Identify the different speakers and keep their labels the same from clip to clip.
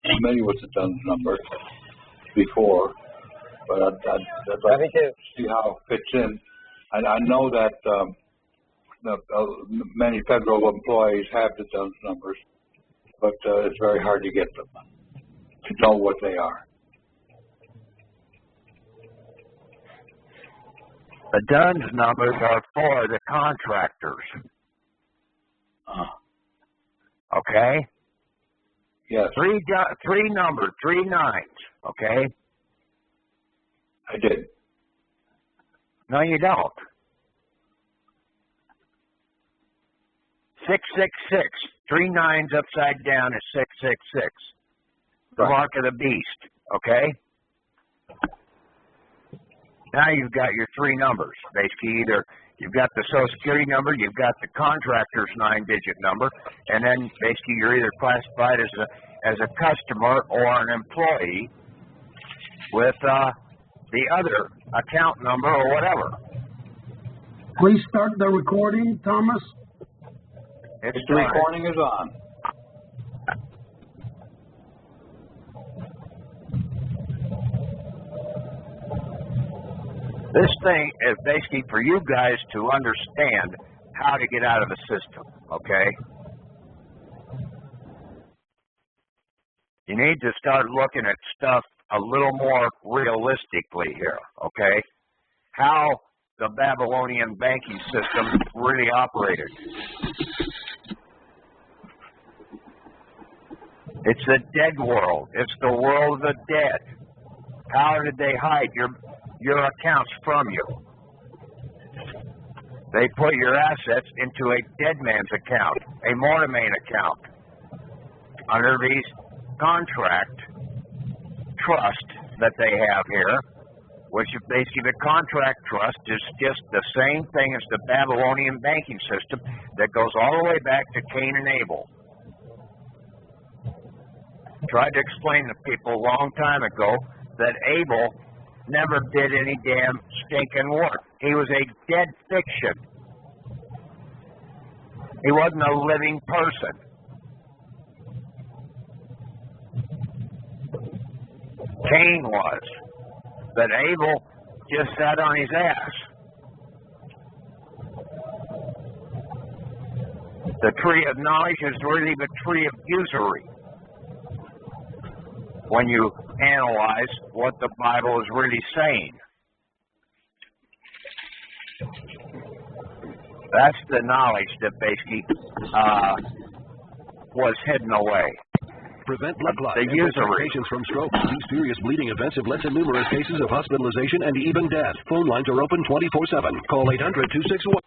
Speaker 1: familiar with the DUNS number before, but I'd like to see how it fits in. I know that many federal employees have the DUNS numbers, but it's very hard to get them, to know what they are.
Speaker 2: The DUNS numbers are for the contractors. Okay?
Speaker 1: Yes.
Speaker 2: Three numbers, 3 nines, okay?
Speaker 1: I did.
Speaker 2: No, you don't. 666. 3 nines upside down is 666. The mark of the beast, okay? Now you've got your 3 numbers. Basically, either you've got the Social Security number, you've got the contractor's 9-digit number, and then basically you're either classified as a customer or an employee with the other account number or whatever.
Speaker 3: Please start the recording, Thomas.
Speaker 1: The recording is on.
Speaker 2: This thing is basically for you guys to understand how to get out of the system, okay? You need to start looking at stuff a little more realistically here, okay? How the Babylonian banking system really operated. It's the dead world. It's the world of the dead. How did they hide your accounts from you? They put your assets into a dead man's account, a mortmain account, under these contract trust that they have here, which is basically the contract trust is just the same thing as the Babylonian banking system that goes all the way back to Cain and Abel. Tried to explain to people a long time ago that Abel never did any damn stinking work. He was a dead fiction. He wasn't a living person. Cain was. But Abel just sat on his ass. The tree of knowledge is really the tree of usury. When you analyze what the Bible is really saying. That's the knowledge that basically was hidden away.
Speaker 4: Prevent blood clots
Speaker 2: and protect
Speaker 4: patients from stroke. These serious bleeding events have led to numerous cases of hospitalization and even death. Phone lines are open 24/7. Call 800-261.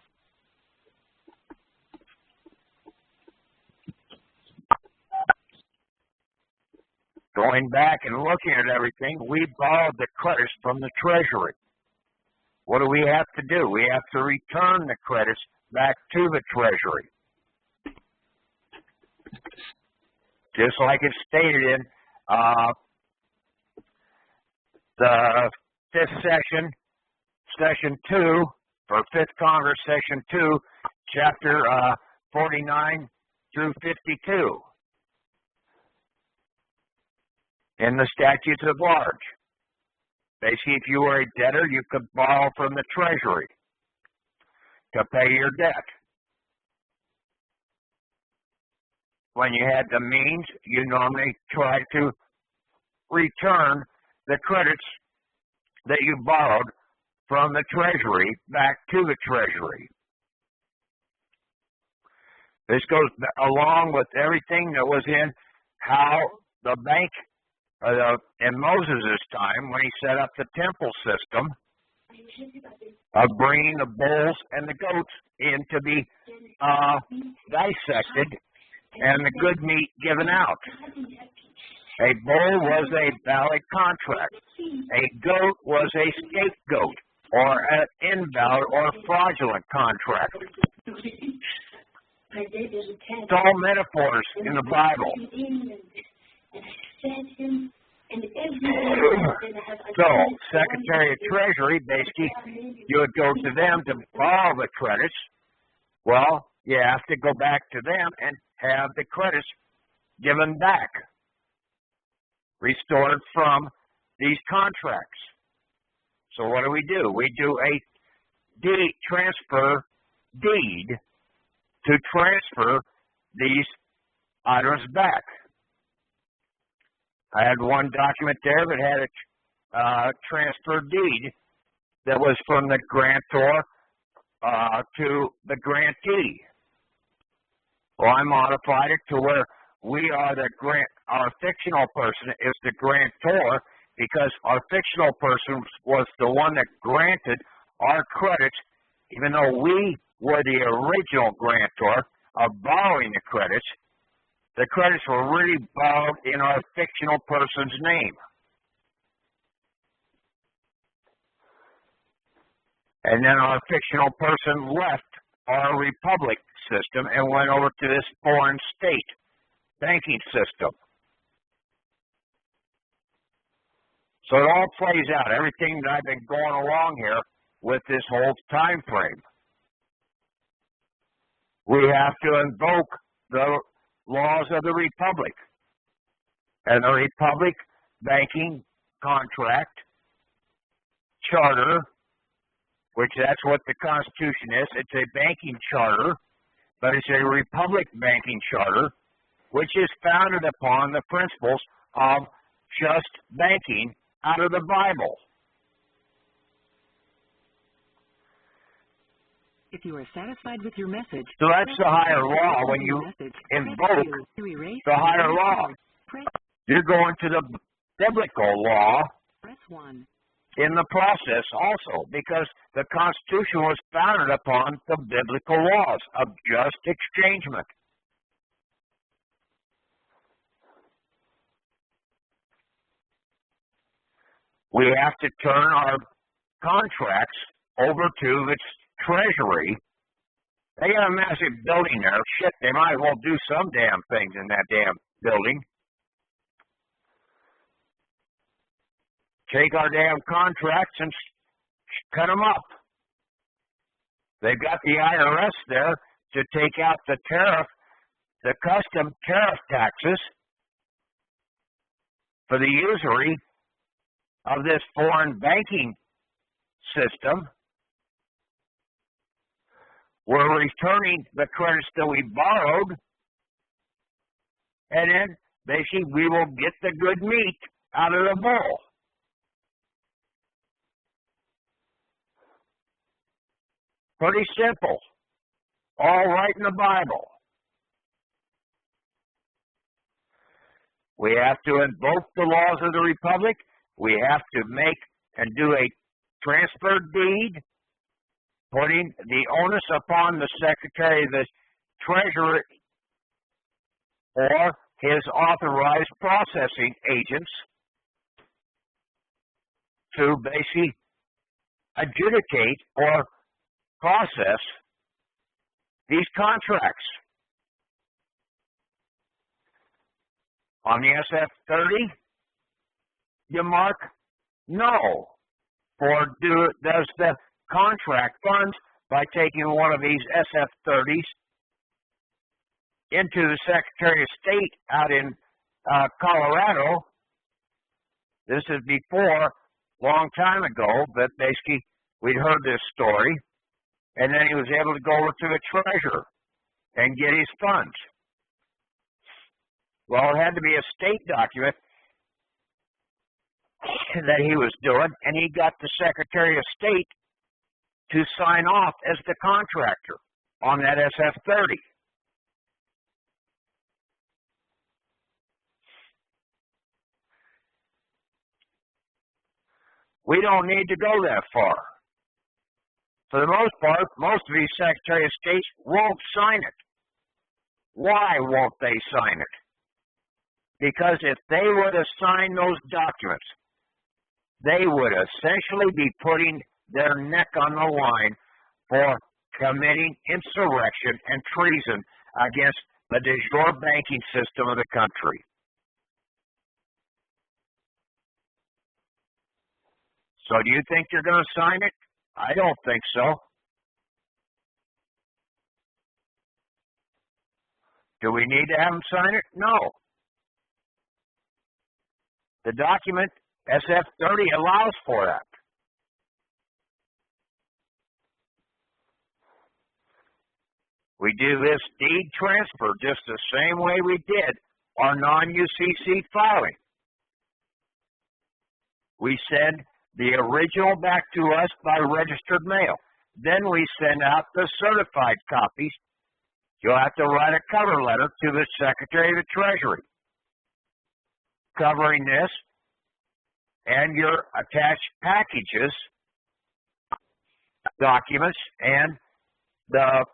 Speaker 2: Going back and looking at everything, we borrowed the credits from the Treasury. What do we have to do? We have to return the credits back to the Treasury. Just like it's stated in the 5th session, Session 2, for 5th Congress, Session 2, Chapter 49 through 52. In the statutes at large. Basically, if you were a debtor, you could borrow from the Treasury to pay your debt. When you had the means, you normally tried to return the credits that you borrowed from the Treasury back to the Treasury. This goes along with everything that was in how the bank in Moses' time, when he set up the temple system of bringing the bulls and the goats in to be dissected and the good meat given out. A bull was a valid contract. A goat was a scapegoat or an invalid or fraudulent contract. It's all metaphors in the Bible. So, Secretary of Treasury, basically, you would go to them to borrow the credits. Well, you have to go back to them and have the credits given back. restored from these contracts. So what do? We do a transfer deed to transfer these items back. I had one document there that had a transfer deed that was from the grantor to the grantee. Well, I modified it to where we are our fictional person is the grantor, because our fictional person was the one that granted our credits, even though we were the original grantor of borrowing the credits. The credits were really borrowed in our fictional person's name. And then our fictional person left our republic system and went over to this foreign state banking system. So it all plays out, everything that I've been going along here with this whole time frame. We have to invoke the laws of the republic. And the republic banking contract charter, which that's what the Constitution is. It's a banking charter, but it's a republic banking charter, which is founded upon the principles of just banking out of the Bible.
Speaker 5: If you are satisfied with your message,
Speaker 2: so that's the higher law. When you invoke the higher law, you're going to the biblical law in the process also, because the Constitution was founded upon the biblical laws of just exchangement. We have to turn our contracts over to its Treasury. They got a massive building there. Shit, they might as well do some damn things in that damn building. Take our damn contracts and cut them up. They've got the IRS there to take out the tariff, the custom tariff taxes for the usury of this foreign banking system. We're returning the credits that we borrowed, and then basically we will get the good meat out of the bowl. Pretty simple. All right in the Bible. We have to invoke the laws of the Republic. We have to make and do a transfer deed, putting the onus upon the Secretary of the Treasury or his authorized processing agents to basically adjudicate or process these contracts. On the SF-30, you mark no, or does the contract funds by taking one of these SF-30s into the Secretary of State out in Colorado. This is before, long time ago, that basically we'd heard this story, and then he was able to go over to the Treasurer and get his funds. Well, it had to be a state document that he was doing, and he got the Secretary of State to sign off as the contractor on that SF-30. We don't need to go that far. For the most part, most of these Secretary of States won't sign it. Why won't they sign it? Because if they were to sign those documents, they would essentially be putting their neck on the line for committing insurrection and treason against the de jure banking system of the country. So do you think they're going to sign it? I don't think so. Do we need to have them sign it? No. The document SF-30 allows for that. We do this deed transfer just the same way we did our non-UCC filing. We send the original back to us by registered mail. Then we send out the certified copies. You'll have to write a cover letter to the Secretary of the Treasury covering this and your attached packages, documents, and the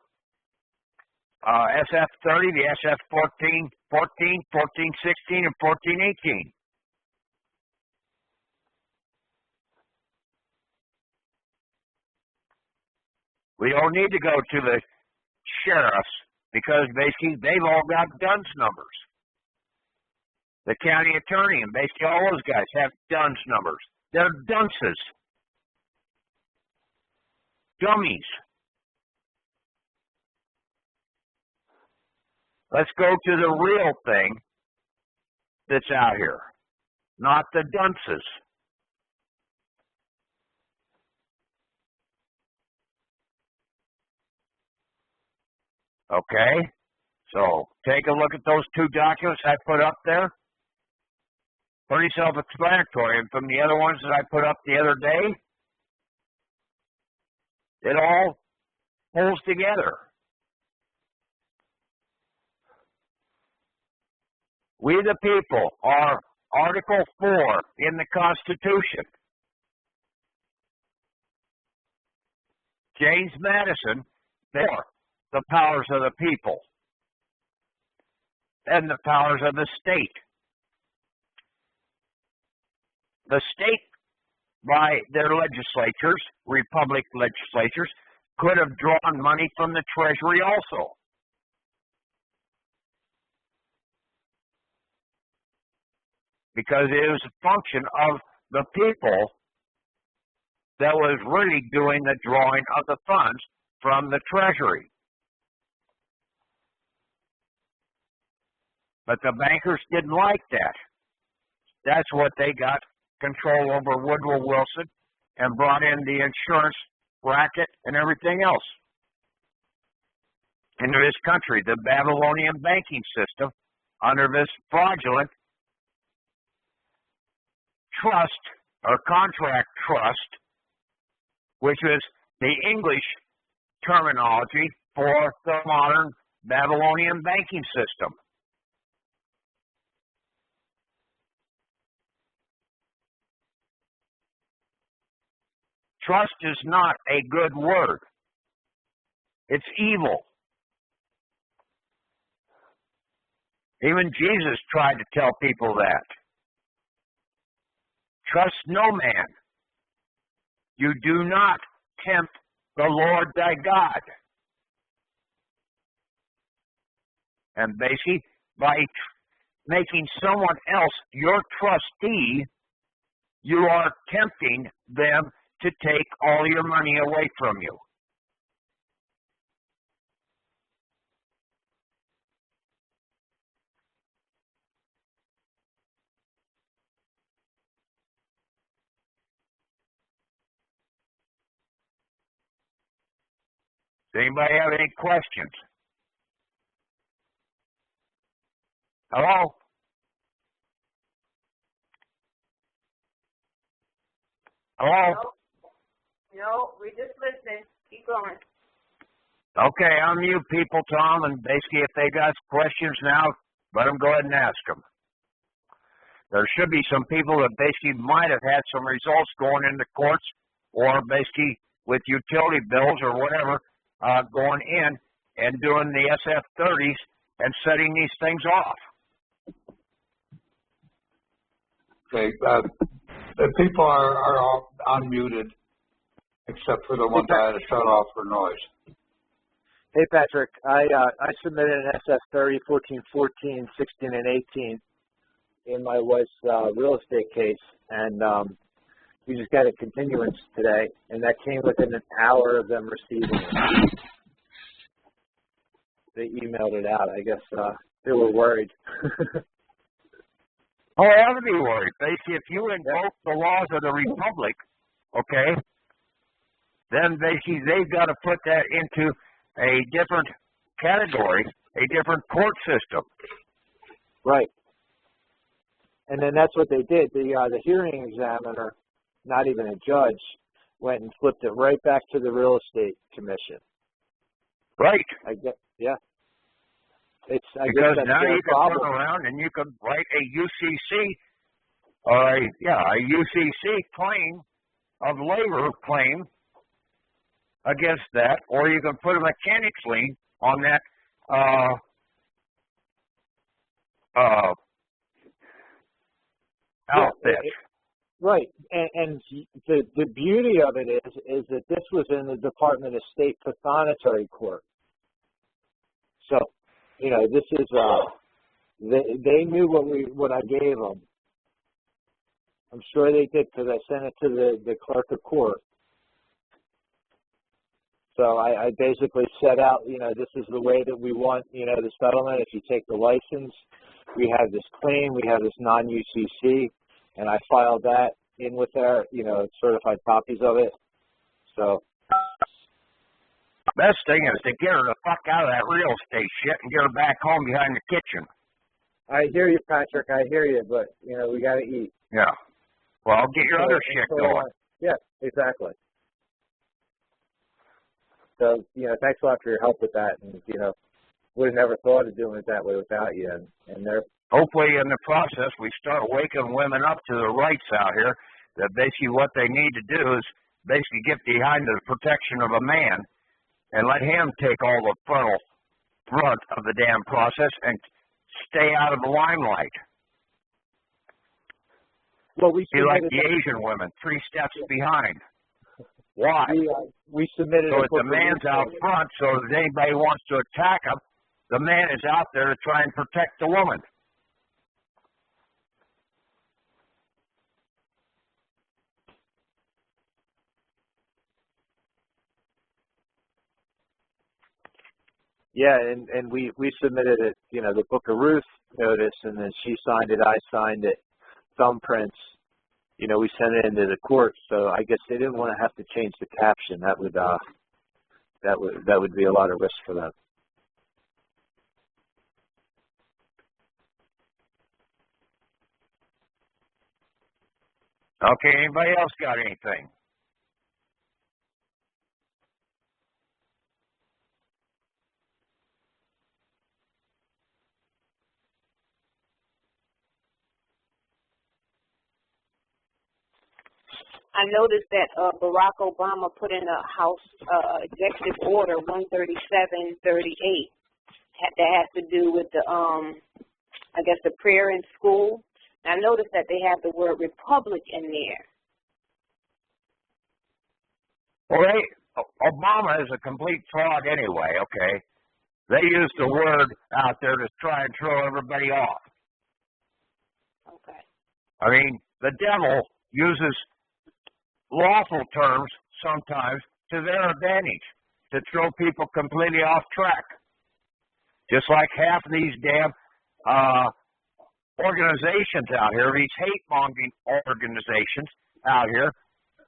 Speaker 2: SF-30, the SF-14, 14, 1416, and 1418. We don't need to go to the sheriffs because basically they've all got DUNS numbers. The county attorney and basically all those guys have DUNS numbers. They're dunces. Dummies. Let's go to the real thing that's out here, not the dunces. Okay, so take a look at those two documents I put up there. Pretty self-explanatory. And from the other ones that I put up the other day, it all holds together. We the people are Article 4 in the Constitution. James Madison, there, the powers of the people and the powers of the state. The state, by their legislatures, republic legislatures, could have drawn money from the Treasury also. Because it was a function of the people that was really doing the drawing of the funds from the Treasury. But the bankers didn't like that. That's what they got control over Woodrow Wilson and brought in the insurance racket and everything else into this country, the Babylonian banking system, under this fraudulent trust or contract trust, which was the English terminology for the modern Babylonian banking system. Trust is not a good word. It's evil. Even Jesus tried to tell people that. Trust no man. You do not tempt the Lord thy God. And basically, by making someone else your trustee, you are tempting them to take all your money away from you. Does anybody have any questions? Hello? Hello?
Speaker 6: No, we're just listening. Keep going.
Speaker 2: Okay, I'm you people, Tom, and basically if they got questions now, let them go ahead and ask them. There should be some people that basically might have had some results going into courts or basically with utility bills or whatever going in and doing the SF-30s and setting these things off.
Speaker 1: Okay, the people are all unmuted, except for the ones I had to shut off for noise.
Speaker 7: Hey, Patrick, I submitted an SF-30, 14, 14, 16, and 18 in my wife's real estate case, and we just got a continuance today, and that came within an hour of them receiving it. They emailed it out. I guess they were worried.
Speaker 2: Oh, I have to be worried. Basically, if you invoke the laws of the Republic, okay, then basically they've got to put that into a different category, a different court system.
Speaker 7: Right. And then that's what they did. The hearing examiner, not even a judge, went and flipped it right back to the real estate commission.
Speaker 2: Right.
Speaker 7: Yeah.
Speaker 2: Because now you can turn around and you can write a UCC or a UCC claim of labor claim against that, or you can put a mechanics lien on that outfit.
Speaker 7: Right, and the beauty of it is that this was in the Department of State Pathonetary Court. So, you know, this is they knew what I gave them. I'm sure they did because I sent it to the clerk of court. So I basically set out, you know, this is the way that we want, you know, the settlement. If you take the license, we have this claim, we have this non-UCC, and I filed that in with their, you know, certified copies of it. So.
Speaker 2: Best thing is to get her the fuck out of that real estate shit and get her back home behind the kitchen.
Speaker 7: I hear you, Patrick. I hear you, but, you know, we got to eat.
Speaker 2: Yeah. Well, get your other shit going.
Speaker 7: Yeah, exactly. So, you know, thanks a lot for your help with that. And, you know, would have never thought of doing it that way without you. And they're
Speaker 2: hopefully in the process we start waking women up to the rights out here, that basically what they need to do is basically get behind the protection of a man and let him take all the brunt of the damn process and stay out of the limelight.
Speaker 7: Well, we
Speaker 2: be like the Asian women, 3 steps behind. Why?
Speaker 7: We submitted
Speaker 2: so the man's out front, so if anybody wants to attack him, the man is out there to try and protect the woman.
Speaker 7: Yeah, and we submitted it, you know, the Book of Ruth notice, and then she signed it, I signed it, thumbprints. You know, we sent it into the court, so I guess they didn't want to have to change the caption. That would be a lot of risk for them.
Speaker 2: Okay, anybody else got anything?
Speaker 6: I noticed that Barack Obama put in a House Executive Order 13738 that has to do with the, I guess, the prayer in school. And I noticed that they have the word Republic in there.
Speaker 2: Well, Obama is a complete fraud anyway, okay? They use the word out there to try and throw everybody off.
Speaker 6: Okay.
Speaker 2: I mean, the devil uses lawful terms sometimes to their advantage to throw people completely off track. Just like half of these damn organizations out here, these hate-mongering organizations out here,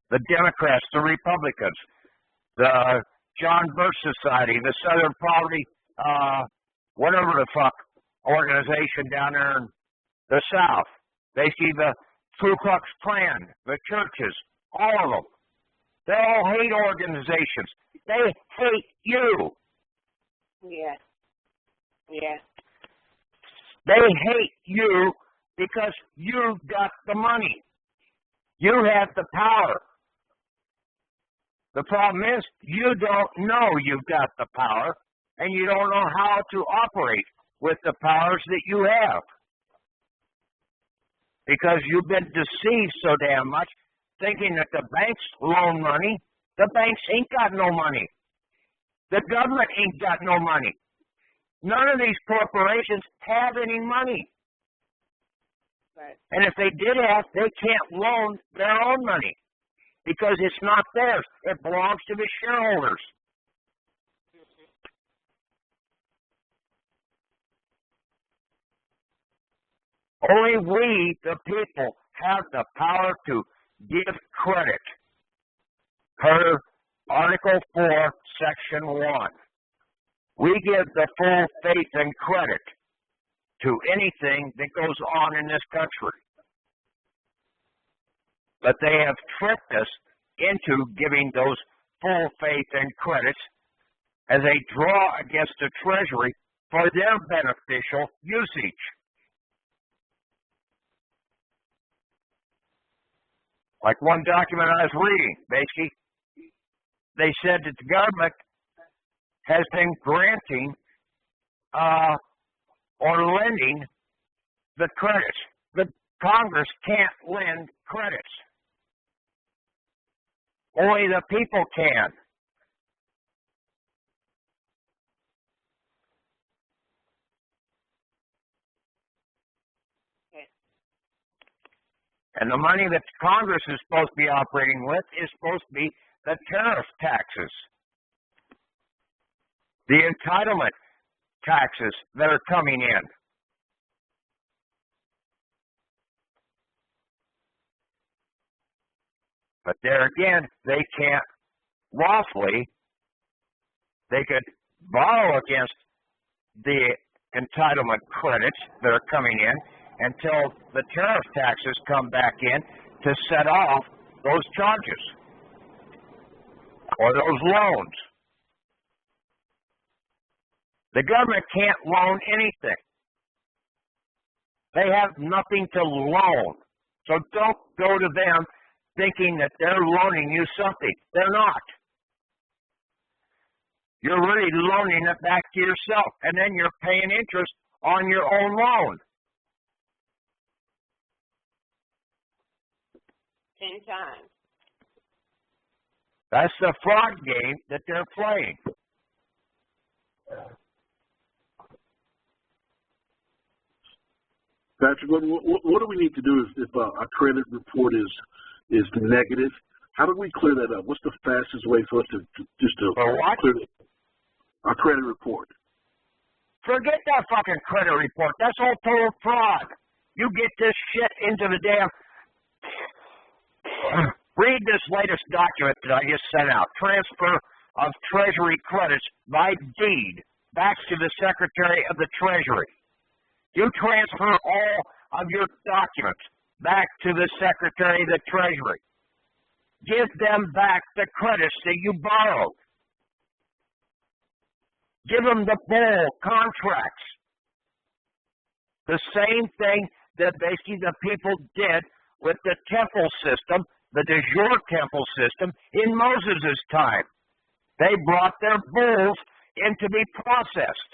Speaker 2: the Democrats, the Republicans, the John Birch Society, the Southern Poverty, whatever the fuck organization down there in the South. They see the Ku Klux Klan, the churches, all of them. They all hate organizations. They hate you.
Speaker 6: Yeah. Yeah.
Speaker 2: They hate you because you've got the money. You have the power. The problem is you don't know you've got the power, and you don't know how to operate with the powers that you have. Because you've been deceived so damn much, thinking that the banks loan money. The banks ain't got no money. The government ain't got no money. None of these corporations have any money.
Speaker 6: Right.
Speaker 2: And if they did have, they can't loan their own money because it's not theirs. It belongs to the shareholders. Only we, the people, have the power to give credit per Article 4, Section 1. We give the full faith and credit to anything that goes on in this country. But they have tricked us into giving those full faith and credits as a draw against the Treasury for their beneficial usage. Like one document I was reading, basically, they said that the government has been granting or lending the credits. The Congress can't lend credits. Only the people can. And the money that Congress is supposed to be operating with is supposed to be the tariff taxes, the entitlement taxes that are coming in. But there again, they can't lawfully, they could borrow against the entitlement credits that are coming in until the tariff taxes come back in to set off those charges or those loans. The government can't loan anything. They have nothing to loan. So don't go to them thinking that they're loaning you something. They're not. You're really loaning it back to yourself, and then you're paying interest on your own loan.
Speaker 6: 10 times.
Speaker 2: That's the fraud game that they're playing.
Speaker 8: Patrick, what do we need to do if our credit report is negative? How do we clear that up? What's the fastest way for us to clear our credit report?
Speaker 2: Forget that fucking credit report. That's all total fraud. You get this shit into the damn... Read this latest document that I just sent out. Transfer of Treasury credits by deed back to the Secretary of the Treasury. You transfer all of your documents back to the Secretary of the Treasury. Give them back the credits that you borrowed. Give them the full contracts. The same thing that basically the people did with the temple system, the de jure temple system, in Moses' time. They brought their bulls in to be processed.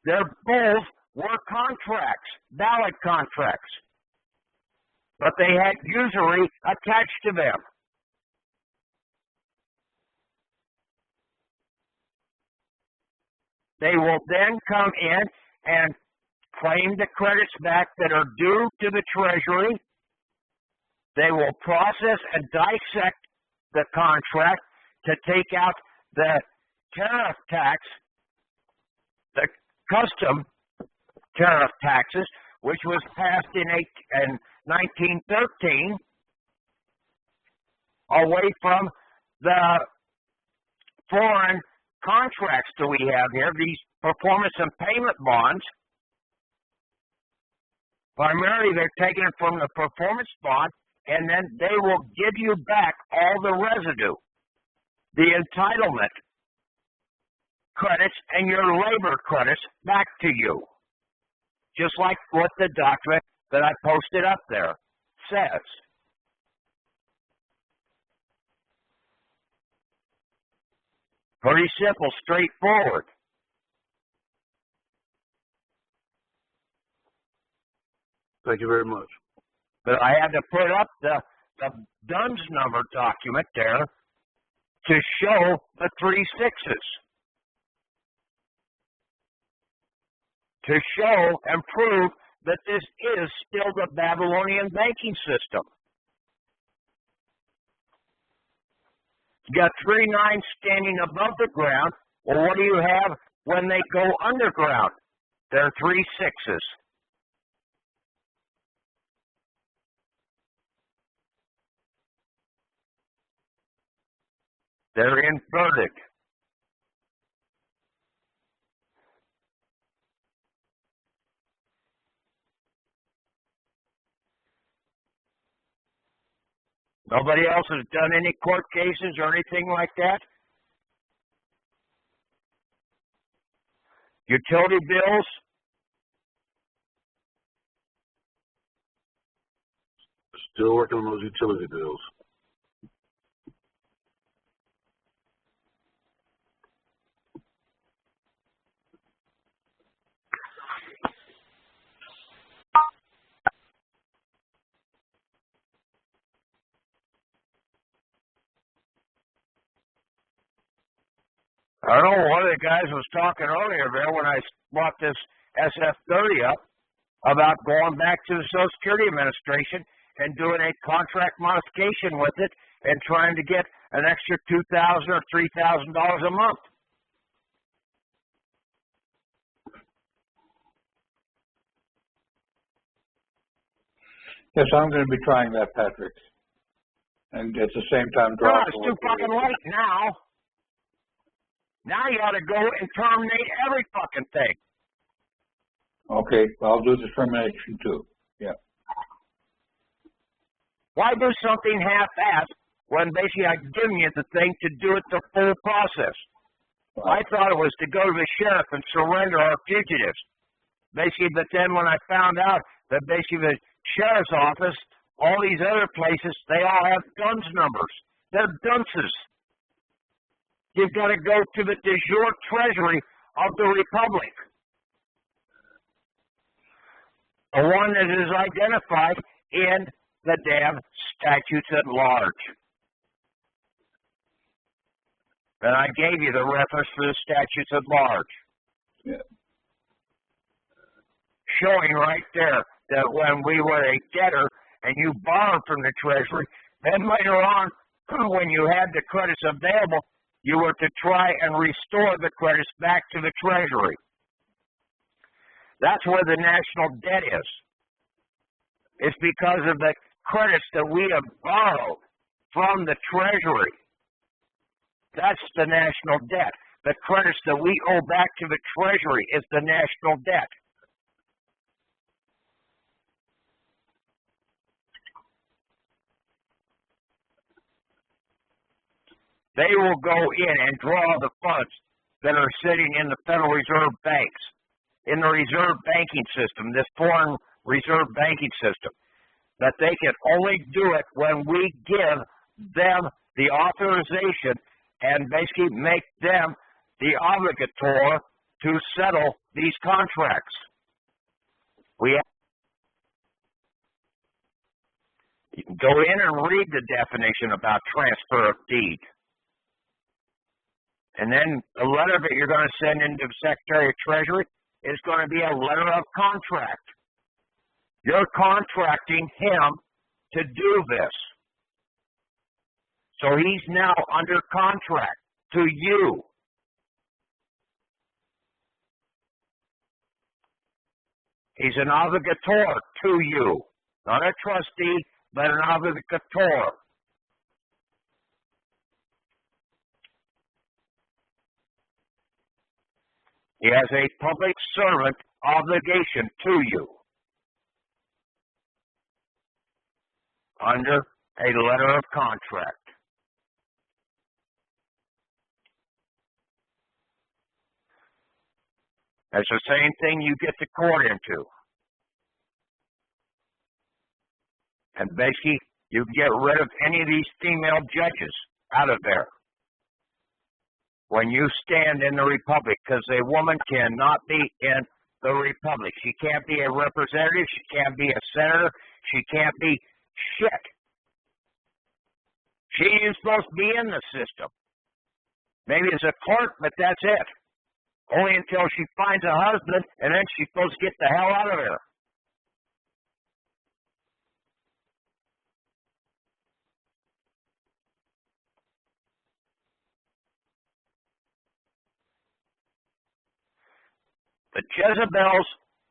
Speaker 2: Their bulls were contracts, valid contracts. But they had usury attached to them. They will then come in and claim the credits back that are due to the Treasury. They will process and dissect the contract to take out the tariff tax, the custom tariff taxes, which was passed in 1913, away from the foreign contracts that we have here, these performance and payment bonds. Primarily, they're taken from the performance bond, and then they will give you back all the residue, the entitlement credits and your labor credits back to you. Just like what the document that I posted up there says. Pretty simple, straightforward.
Speaker 8: Thank you very much.
Speaker 2: But I had to put up the DUNS number document there to show the 3 6s. To show and prove that this is still the Babylonian banking system. You got 3 9s standing above the ground. Well, what do you have when they go underground? They're 3 6s. They're inverted. Nobody else has done any court cases or anything like that? Utility bills?
Speaker 8: Still working on those utility bills.
Speaker 2: I don't know, one of the guys was talking earlier there when I brought this SF-30 up about going back to the Social Security Administration and doing a contract modification with it and trying to get an extra $2,000 or $3,000 a month.
Speaker 1: Yes, I'm going to be trying that, Patrick. And at the same time, draw.
Speaker 2: It's too fucking late now. Now you ought to go and terminate every fucking thing.
Speaker 1: Okay, I'll do the termination too. Yeah.
Speaker 2: Why do something half-assed when basically I've given you the thing to do it the full process? I thought it was to go to the sheriff and surrender our fugitives. Basically, but then when I found out that basically the sheriff's office, all these other places, they all have DUNS numbers. They're dunces. You've got to go to the de jure Treasury of the Republic. The one that is identified in the damn statutes at large. And I gave you the reference for the statutes at large.
Speaker 1: Yeah.
Speaker 2: Showing right there that when we were a debtor and you borrowed from the Treasury, then later on, when you had the credits available, you were to try and restore the credits back to the Treasury. That's where the national debt is. It's because of the credits that we have borrowed from the Treasury. That's the national debt. The credits that we owe back to the Treasury is the national debt. They will go in and draw the funds that are sitting in the Federal Reserve banks, in the reserve banking system, this foreign reserve banking system, that they can only do it when we give them the authorization and basically make them the obligator to settle these contracts. You can go in and read the definition about transfer of deed. And then a letter that you're going to send into the Secretary of Treasury is going to be a letter of contract. You're contracting him to do this. So he's now under contract to you. He's an obligator to you. Not a trustee, but an obligator. He has a public servant obligation to you under a letter of contract. That's the same thing you get the court into. And basically, you can get rid of any of these female judges out of there. When you stand in the Republic, because a woman cannot be in the Republic. She can't be a representative. She can't be a senator. She can't be shit. She is supposed to be in the system. Maybe as a clerk, but that's it. Only until she finds a husband, and then she's supposed to get the hell out of there. The Jezebels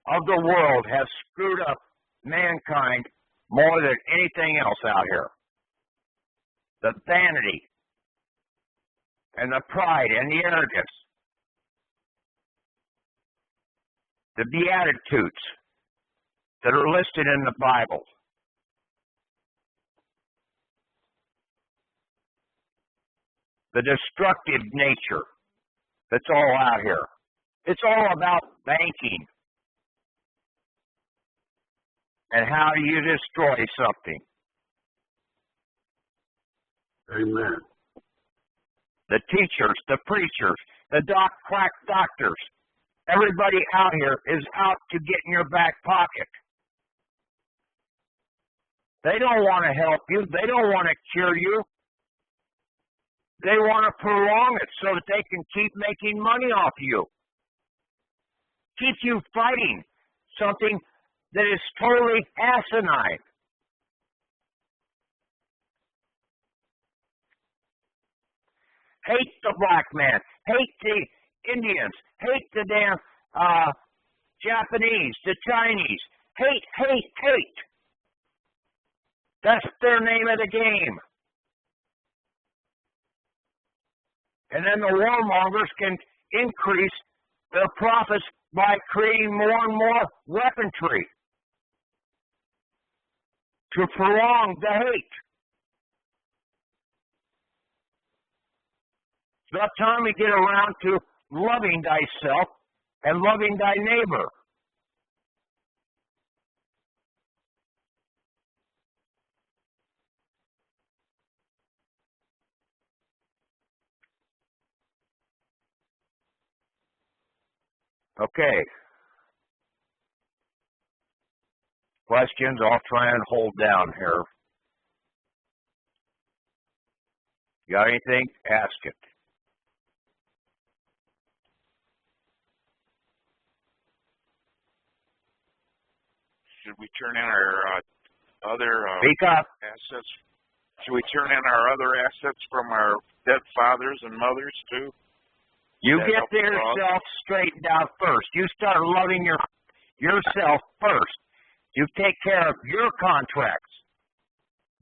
Speaker 2: of the world have screwed up mankind more than anything else out here. The vanity, and the pride and the arrogance, the Beatitudes that are listed in the Bible. The destructive nature that's all out here. It's all about banking. And how do you destroy something?
Speaker 8: Amen.
Speaker 2: The teachers, the preachers, the quack doctors, everybody out here is out to get in your back pocket. They don't want to help you. They don't want to cure you. They want to prolong it so that they can keep making money off you. Keep you fighting something that is totally asinine. Hate the black man. Hate the Indians. Hate the damn Japanese, the Chinese. Hate, hate, hate. That's their name of the game. And then the warmongers can increase their profits by creating more and more weaponry to prolong the hate. It's about time we get around to loving thyself and loving thy neighbor. Okay. Questions? I'll try and hold down here. Got anything? Ask it.
Speaker 9: Should we turn in our other
Speaker 2: Speak up.
Speaker 9: assets? Should we turn in our other assets from our dead fathers and mothers too?
Speaker 2: You get yourself straightened out first. You start loving yourself first. You take care of your contracts.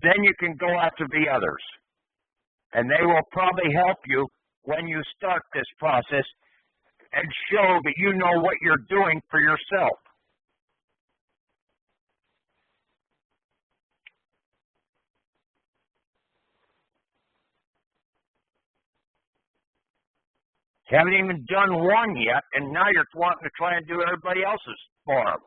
Speaker 2: Then you can go after the others. And they will probably help you when you start this process and show that you know what you're doing for yourself. Haven't even done one yet, and now you're wanting to try and do everybody else's for them.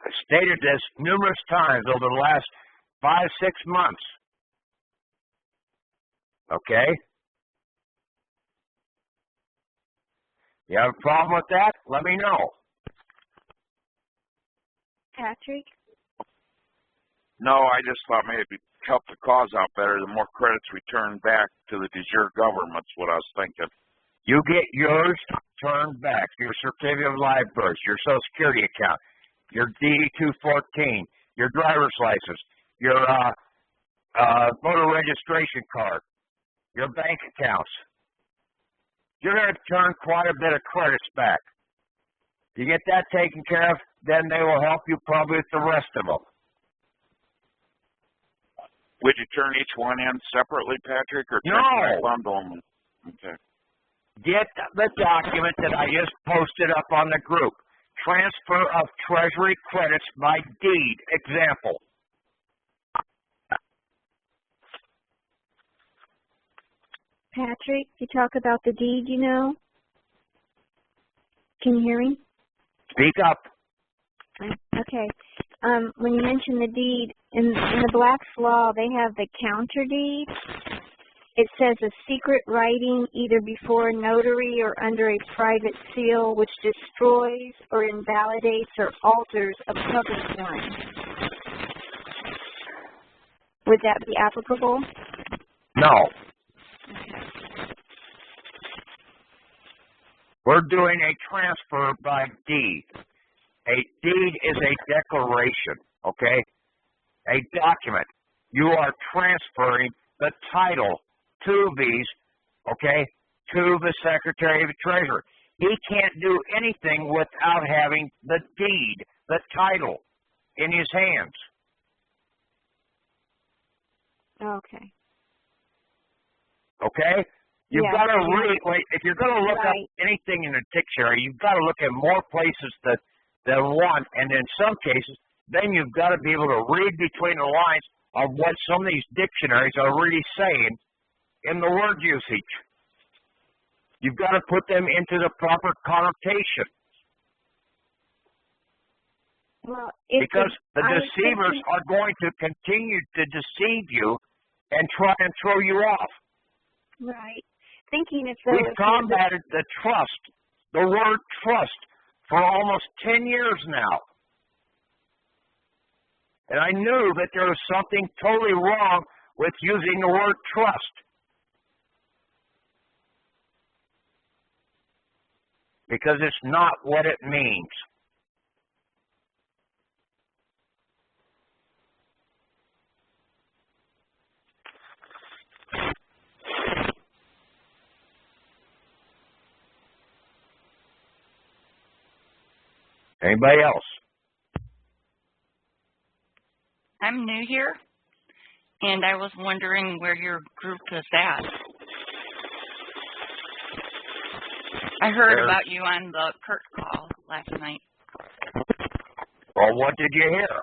Speaker 2: I stated this numerous times over the last 5-6 months. Okay? You have a problem with that? Let me know.
Speaker 10: Patrick?
Speaker 9: No, I just thought maybe it'd help the cause out better. The more credits we turn back to the de jure government's what I was thinking.
Speaker 2: You get yours turned back, your certificate of live birth, your Social Security account, your DD-214, your driver's license, your voter registration card, your bank accounts. You're going to turn quite a bit of credits back. You get that taken care of, then they will help you probably with the rest of them.
Speaker 9: Would you turn each one in separately, Patrick, or bundle them? Okay.
Speaker 2: Get the document that I just posted up on the group. Transfer of Treasury credits by deed example.
Speaker 10: Patrick, you talk about the deed, you know? Can you hear me?
Speaker 2: Speak up.
Speaker 10: Okay. When you mention the deed, in the Black's Law, they have the counter deed. It says a secret writing either before a notary or under a private seal which destroys or invalidates or alters a public one. Would that be applicable?
Speaker 2: No. We're doing a transfer by deed. A deed is a declaration, okay? A document. You are transferring the title to these, okay, to the Secretary of the Treasury. he can't do anything without having the deed, the title, in his hands.
Speaker 10: Okay.
Speaker 2: Okay? You've got to read, if you're going to look up anything in a dictionary, you've got to look at more places than one, and in some cases, then you've got to be able to read between the lines of what some of these dictionaries are really saying in the word usage. You've got to put them into the proper connotation.
Speaker 10: Well,
Speaker 2: because the deceivers are going to continue to deceive you and try and throw you off.
Speaker 10: Right. Thinking if
Speaker 2: we've combated the trust, the word trust, for almost 10 years now. And I knew that there was something totally wrong with using the word trust. Because it's not what it means. Anybody else?
Speaker 11: I'm new here, and I was wondering where your group is at. I heard about you on the Kurt call last night.
Speaker 2: Well, what did you hear?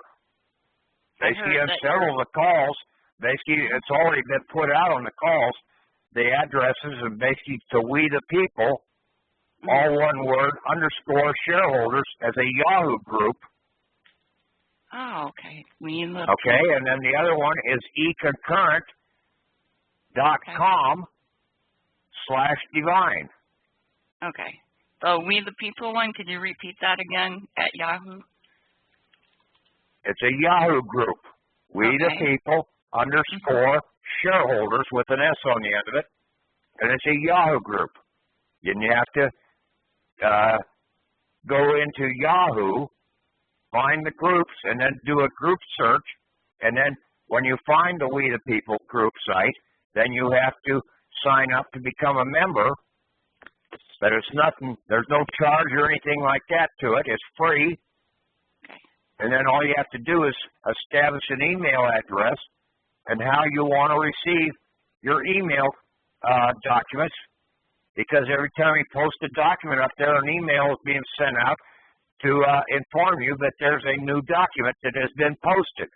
Speaker 2: Basically, on several of the calls, basically, it's already been put out on the calls, the addresses, and basically to We the People, all one word, _shareholders as a Yahoo group.
Speaker 11: Oh, okay. We the
Speaker 2: Okay, and then the other one is econcurrent.com/divine.
Speaker 11: Okay. So We the People one, could you repeat that again at Yahoo?
Speaker 2: It's a Yahoo group. We the People _shareholders with an S on the end of it. And it's a Yahoo group. And you have to go into Yahoo, find the groups, and then do a group search. And then when you find the We the People group site, then you have to sign up to become a member. But it's nothing, there's no charge or anything like that to it. It's free.
Speaker 11: Okay.
Speaker 2: And then all you have to do is establish an email address and how you want to receive your email documents. Because every time you post a document up there, an email is being sent out to inform you that there's a new document that has been posted.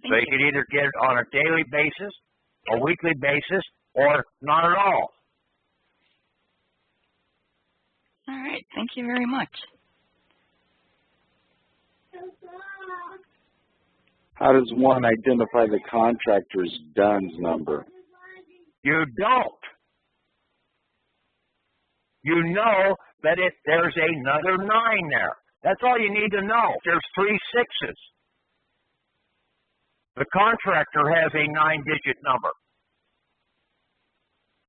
Speaker 2: So you can either get it on a daily basis, a weekly basis, or not at all.
Speaker 11: All right. Thank you very much.
Speaker 1: How does one identify the contractor's DUNS number?
Speaker 2: You don't. You know that there's another 9 there. That's all you need to know. There's 3 6s. The contractor has a 9-digit number.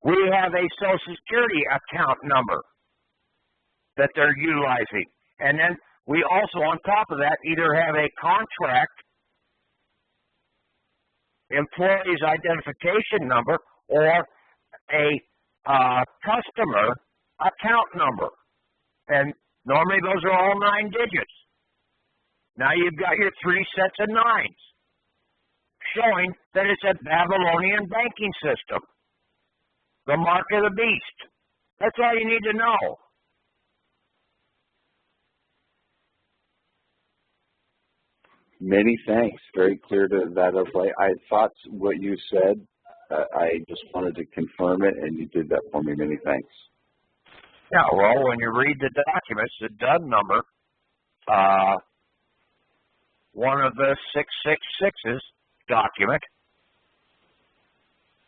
Speaker 2: We have a Social Security account number that they're utilizing. And then we also, on top of that, either have a contract, employee's identification number, or a customer account number. And normally those are all 9 digits. Now you've got your 3 sets of 9s, showing that it's a Babylonian banking system. The mark of the beast. That's all you need to know.
Speaker 1: Many thanks. Very clear to that. I thought what you said. I just wanted to confirm it, and you did that for me. Many thanks.
Speaker 2: Yeah, well, when you read the documents, the DUN number, one of the 666's document,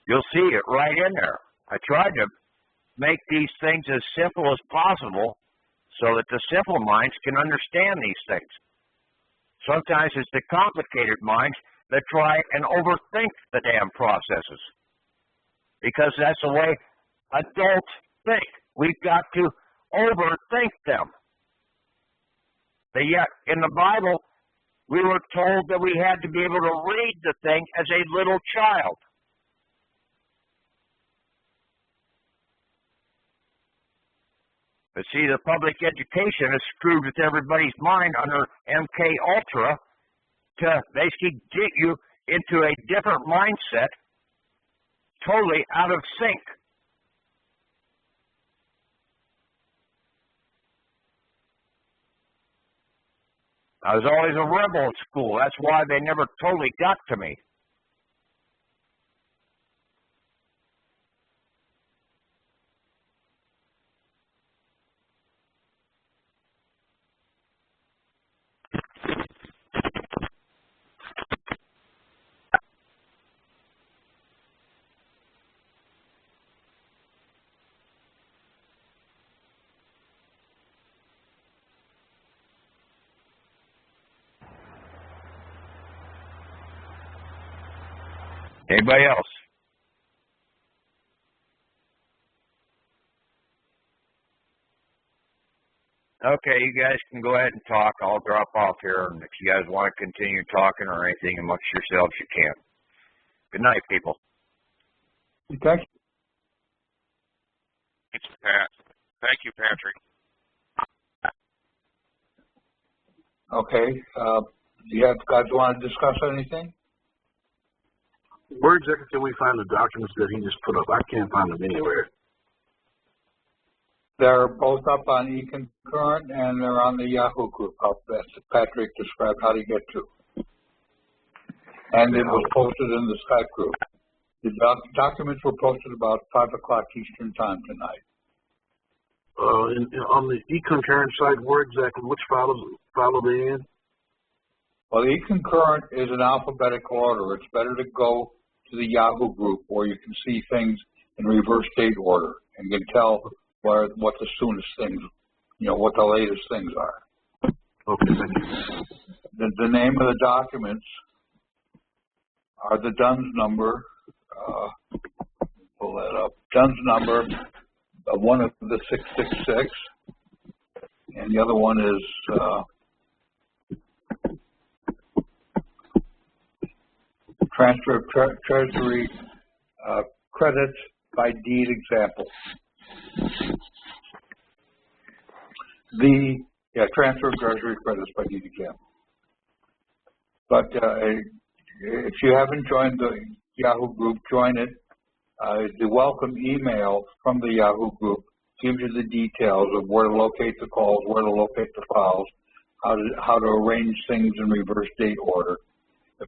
Speaker 2: you'll see it right in there. I tried to make these things as simple as possible so that the simple minds can understand these things. Sometimes it's the complicated minds that try and overthink the damn processes. Because that's the way adults think. We've got to overthink them. But yet, in the Bible, we were told that we had to be able to read the thing as a little child. But see, the public education is screwed with everybody's mind under MK Ultra to basically get you into a different mindset, totally out of sync. I was always a rebel at school. That's why they never totally got to me. Anybody else? Okay, you guys can go ahead and talk. I'll drop off here, and if you guys want to continue talking or anything amongst yourselves, you can. Good night, people.
Speaker 1: Thank you.
Speaker 9: Thanks, Pat. Thank you, Patrick.
Speaker 1: Okay. Do you guys want to discuss anything?
Speaker 8: Where exactly can we find the documents that he just put up? I can't find them anywhere.
Speaker 1: They're both up on eConcurrent and they're on the Yahoo group that Patrick described how to get to. And it was posted in the Skype group. The documents were posted about 5 o'clock Eastern time tonight.
Speaker 8: On the eConcurrent site, where exactly, which file are they in?
Speaker 1: Well, the eConcurrent is in alphabetical order. It's better to go to the Yahoo group where you can see things in reverse date order and can tell what the soonest things, what the latest things are.
Speaker 8: Okay, thank you.
Speaker 1: The name of the documents are the DUNS number. Pull that up. DUNS number, one of the 666, and the other one is transfer of Treasury credits by deed example. Transfer of Treasury credits by deed example. But if you haven't joined the Yahoo group, join it. The welcome email from the Yahoo group gives you the details of where to locate the calls, where to locate the files, how to arrange things in reverse date order.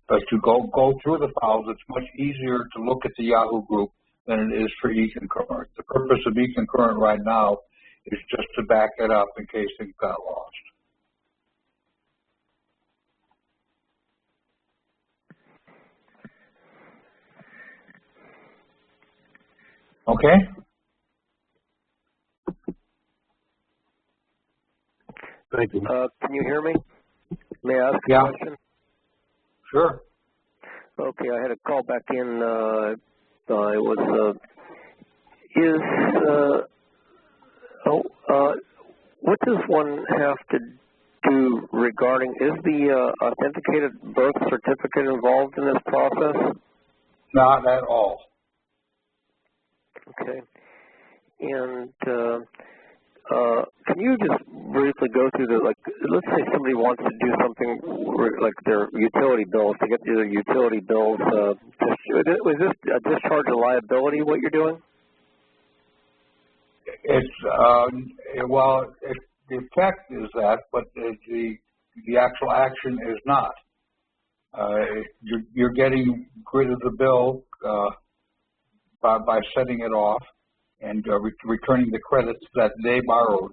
Speaker 1: But to go through the files, it's much easier to look at the Yahoo group than it is for eConcurrent. The purpose of eConcurrent right now is just to back it up in case things got lost. Okay?
Speaker 8: Thank you.
Speaker 12: Can you hear me? May I ask a question?
Speaker 1: Sure.
Speaker 12: Okay, I had a call back in. What does one have to do regarding, is the authenticated birth certificate involved in this process?
Speaker 1: Not at all.
Speaker 12: Okay. And can you just briefly go through let's say somebody wants to do something like their utility bills, to get their utility bills, is this a discharge of liability, what you're doing?
Speaker 1: It's, the effect is that, but the actual action is not. You're getting rid of the bill by setting it off and returning the credits that they borrowed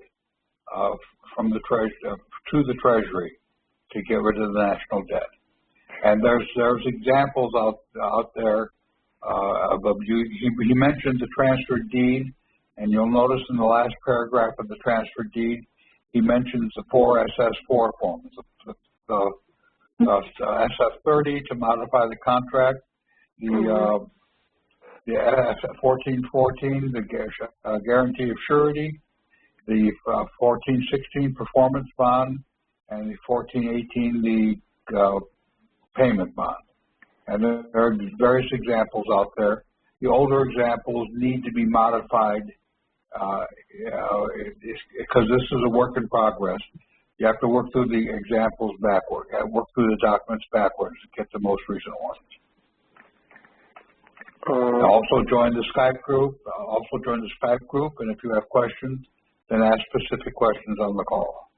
Speaker 1: from the to the Treasury to get rid of the national debt. And there's examples out there he mentioned the transfer deed, and you'll notice in the last paragraph of the transfer deed he mentions the 4 SS4 forms, the SF30 to modify the contract, the 1414, the guarantee of surety, the 1416 performance bond, and the 1418 the payment bond. And there are various examples out there. The older examples need to be modified because this is a work in progress. You have to work through the examples backward, work through the documents backwards to get the most recent ones. Also join the Skype group. And if you have questions, then ask specific questions on the call.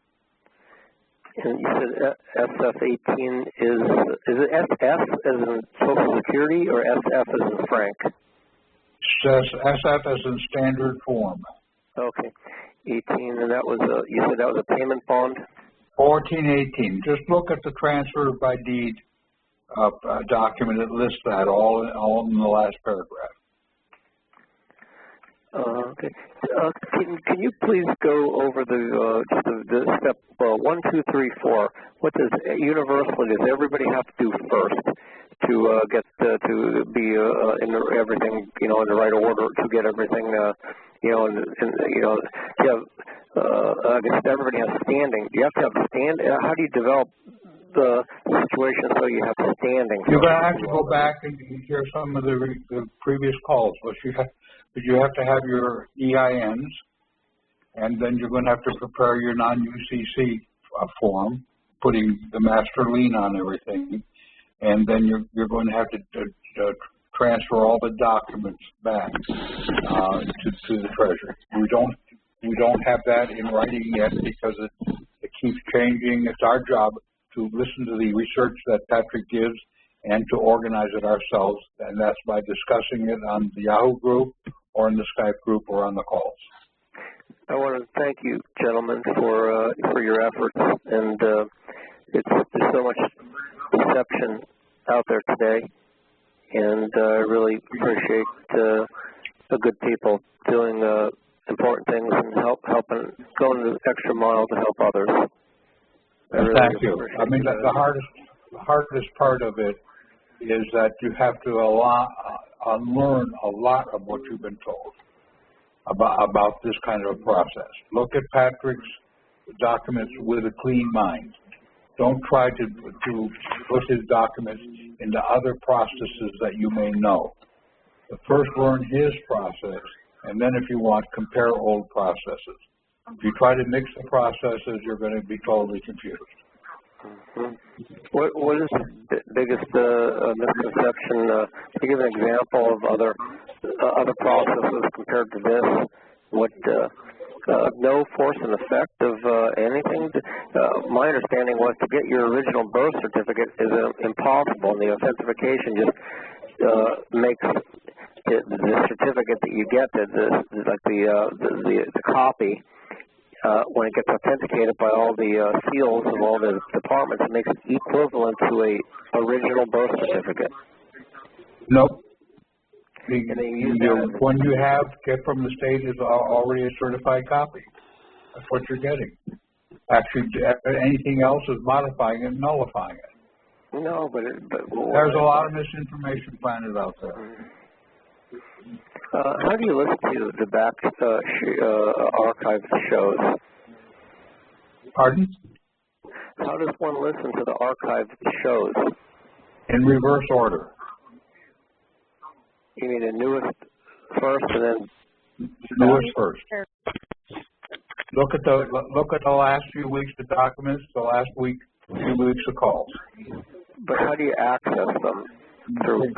Speaker 12: And you said SF18 is it SF as in Social Security or SF as in Frank?
Speaker 1: SF as in standard form.
Speaker 12: Okay. 18, and that was you said that was a payment bond?
Speaker 1: 1418. Just look at the transfer by deed document. It lists that all in the last paragraph.
Speaker 12: Okay. Can you please go over the step 1, 2, 3, 4? What does everybody have to do first to get to be in everything in the right order to get everything I guess everybody has standing. Do you have to have stand? How do you develop the situation so you have standing?
Speaker 1: You're going to have to go back and hear some of the previous calls. But you have to have your EINs, and then you're going to have to prepare your non-UCC form, putting the master lien on everything, and then you're going to have to transfer all the documents back to the Treasury. We don't have that in writing yet because it keeps changing. It's our job to listen to the research that Patrick gives and to organize it ourselves, and that's by discussing it on the Yahoo group or in the Skype group or on the calls.
Speaker 12: I want to thank you, gentlemen, for your efforts, and there's so much deception out there today, and I really appreciate the good people doing important things and helping, going the extra mile to help others.
Speaker 1: Thank you. I mean, the hardest part of it is that you have to unlearn a lot of what you've been told about this kind of a process. Look at Patrick's documents with a clean mind. Don't try to put his documents into other processes that you may know. But first learn his process, and then if you want, compare old processes. If you try to mix the processes, you're going to be totally confused.
Speaker 12: Mm-hmm. What is the biggest misconception? Can you give an example of other processes compared to this? What no force and effect of anything? My understanding was to get your original birth certificate is impossible, and the authentication just makes the certificate that you get, the copy. When it gets authenticated by all the seals of all the departments, it makes it equivalent to a original birth certificate.
Speaker 1: Nope. When you get from the state is already a certified copy. That's what you're getting. Actually, anything else is modifying it and nullifying it.
Speaker 12: No, but
Speaker 1: there's a lot of misinformation planted out there.
Speaker 12: How do you listen to the back archive shows?
Speaker 1: Pardon?
Speaker 12: How does one listen to the archived shows?
Speaker 1: In reverse order.
Speaker 12: You mean the newest first, and then
Speaker 1: newest first. Look at the last few weeks of documents, the last few weeks of calls.
Speaker 12: But how do you access them? Through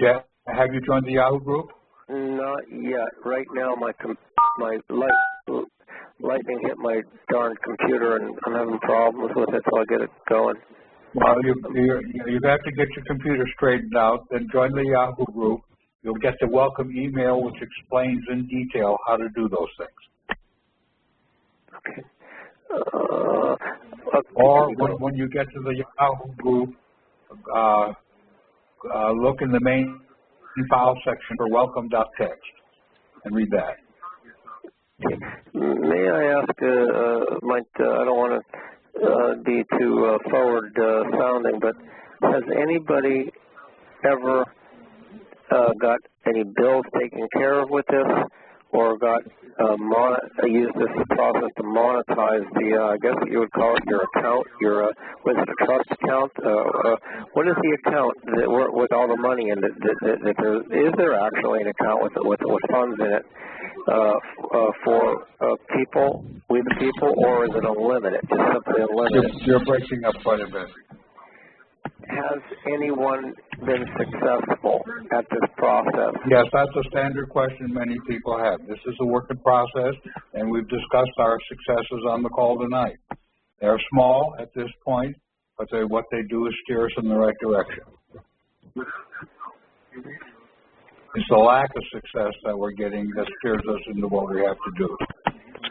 Speaker 1: Jeff, have you joined the Yahoo group?
Speaker 12: Not yet. Right now, my lightning hit my darn computer, and I'm having problems with it, so I'll get it going.
Speaker 1: Well, you have to get your computer straightened out, then join the Yahoo group. You'll get the welcome email, which explains in detail how to do those things.
Speaker 12: Okay.
Speaker 1: Or when you get to the Yahoo group, look in the main file section for welcome.txt and read that.
Speaker 12: May I ask, I don't want to be too forward sounding, but has anybody ever got any bills taken care of with this, or got used this process to monetize the, I guess you would call it your account, your, was it a trust account? What is the account that with all the money in it? Is there actually an account with funds in it for people, we the people, or is it unlimited, just simply unlimited?
Speaker 1: You're breaking up quite a bit.
Speaker 12: Has anyone been successful at this process?
Speaker 1: Yes, that's a standard question many people have. This is a work in process, and we've discussed our successes on the call tonight. They're small at this point, but what they do is steer us in the right direction. It's the lack of success that we're getting that steers us into what we have to do.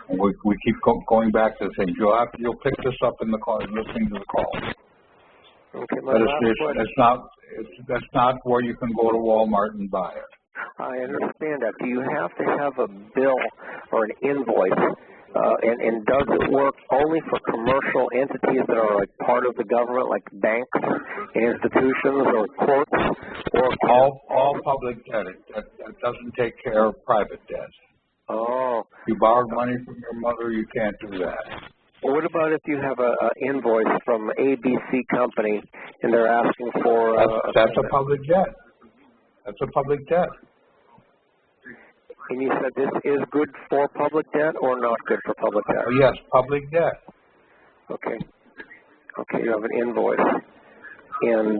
Speaker 1: And we keep going back to things. You'll pick this up in the call, listening to the call.
Speaker 12: Okay,
Speaker 1: but that's not where you can go to Walmart and buy it.
Speaker 12: I understand that. Do you have to have a bill or an invoice? And does it work only for commercial entities that are like part of the government, like banks, institutions, or courts? Or
Speaker 1: all public debt. It doesn't take care of private debt.
Speaker 12: Oh.
Speaker 1: If you borrowed money from your mother, you can't do that.
Speaker 12: Well, what about if you have an invoice from ABC company and they're asking for...
Speaker 1: that's a public debt. That's a public debt.
Speaker 12: And you said this is good for public debt or not good for public debt?
Speaker 1: Yes, public debt.
Speaker 12: Okay. Okay, you have an invoice. And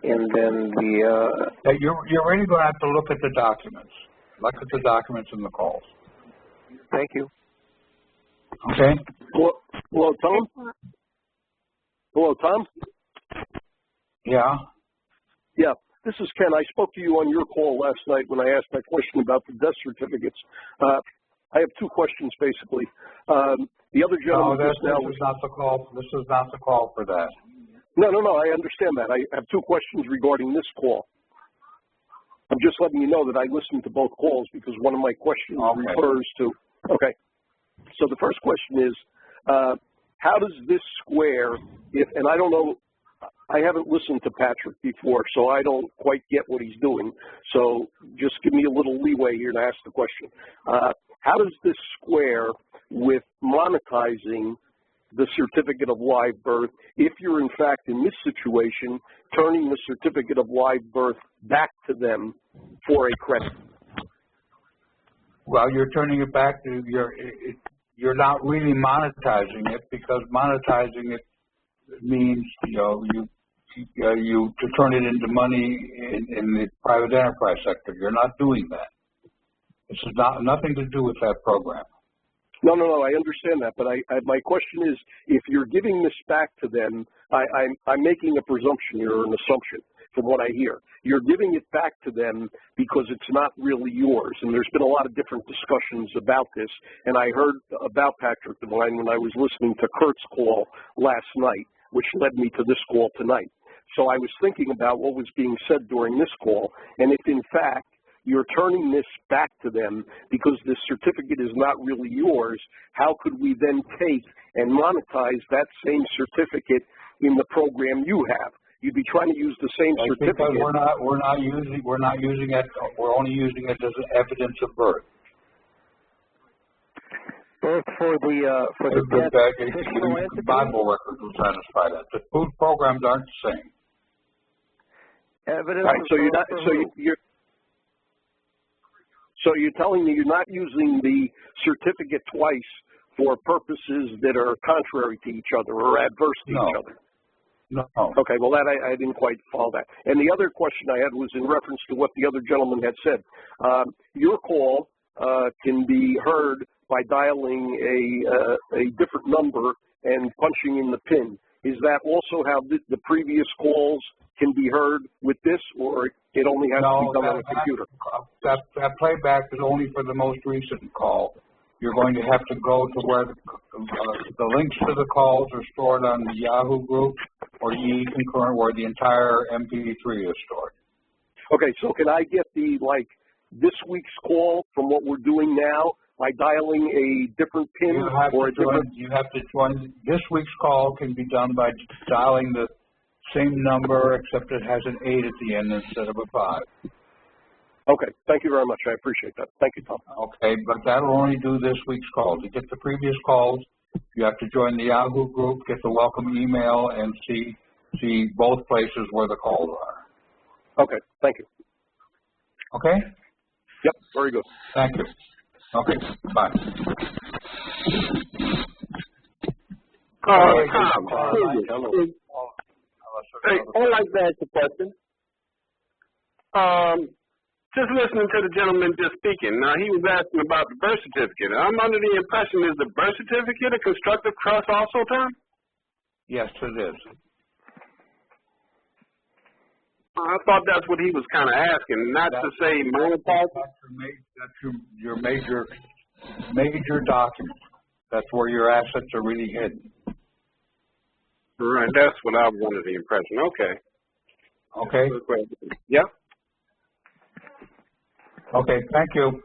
Speaker 12: then the...
Speaker 1: You're really going to have to look at the documents. Look at the documents in the calls.
Speaker 12: Thank you.
Speaker 1: Okay.
Speaker 8: Hello, Tom? Hello, Tom?
Speaker 1: Yeah.
Speaker 8: Yeah, this is Ken. I spoke to you on your call last night when I asked my question about the death certificates. I have two questions, basically. The other gentleman
Speaker 1: this is not the call. This is not the call for that.
Speaker 8: No, I understand that. I have two questions regarding this call. I'm just letting you know that I listened to both calls because one of my questions refers to... Okay. So the first question is, how does this square, and I don't know, I haven't listened to Patrick before, so I don't quite get what he's doing. So just give me a little leeway here to ask the question. How does this square with monetizing the certificate of live birth if you're in fact in this situation turning the certificate of live birth back to them for a credit?
Speaker 1: Well, you're turning it back to you're not really monetizing it, because monetizing it means you to turn it into money in the private enterprise sector. You're not doing that. This is nothing to do with that program.
Speaker 8: No, I understand that, but my question is, if you're giving this back to them, I'm making a presumption here, or an assumption from what I hear. You're giving it back to them because it's not really yours, and there's been a lot of different discussions about this, and I heard about Patrick DeWine when I was listening to Kurt's call last night, which led me to this call tonight. So I was thinking about what was being said during this call, and if in fact you're turning this back to them because this certificate is not really yours, how could we then take and monetize that same certificate in the program you have? You'd be trying to use the same certificate.
Speaker 1: Because we're not using it. We're only using it as evidence of birth.
Speaker 12: Birth for the death.
Speaker 1: Bible records will satisfy that. The food programs aren't the same.
Speaker 12: Evidence.
Speaker 8: Right, so you're telling me you're not using the certificate twice for purposes that are contrary to each other or adverse to each other?
Speaker 1: No.
Speaker 8: Okay, well, that I didn't quite follow that. And the other question I had was in reference to what the other gentleman had said. Your call can be heard by dialing a different number and punching in the PIN. Is that also how the previous calls can be heard with this, or it only has to be done on a computer?
Speaker 1: That playback is only for the most recent call. You're going to have to go to where the links to the calls are stored on the Yahoo group or e-concurrent, where the entire MP3 is stored.
Speaker 8: Okay, so can I get this week's call from what we're doing now by dialing a different PIN
Speaker 1: You have to join. This week's call can be done by dialing the same number, except it has an 8 at the end instead of a 5.
Speaker 13: Okay. Thank you very much. I appreciate that. Thank you, Tom.
Speaker 1: Okay, but that'll only do this week's calls. To get the previous calls, you have to join the Yahoo group, get the welcome email, and see both places where the calls are.
Speaker 13: Okay. Thank you.
Speaker 1: Okay?
Speaker 13: Yep. Very good.
Speaker 1: Thank you. Okay. Bye.
Speaker 14: Tom. Hey, I'd like to ask a question. Just listening to the gentleman just speaking. Now, he was asking about the birth certificate. I'm under the impression, is the birth certificate a constructive trust also, Tom?
Speaker 1: Yes, it is.
Speaker 14: I thought that's what he was kind of asking, not to say monetized.
Speaker 1: That's your major document. That's where your assets are really hidden.
Speaker 14: Right, that's what I was under the impression. Okay.
Speaker 1: Okay.
Speaker 14: Yeah.
Speaker 1: Okay, thank you.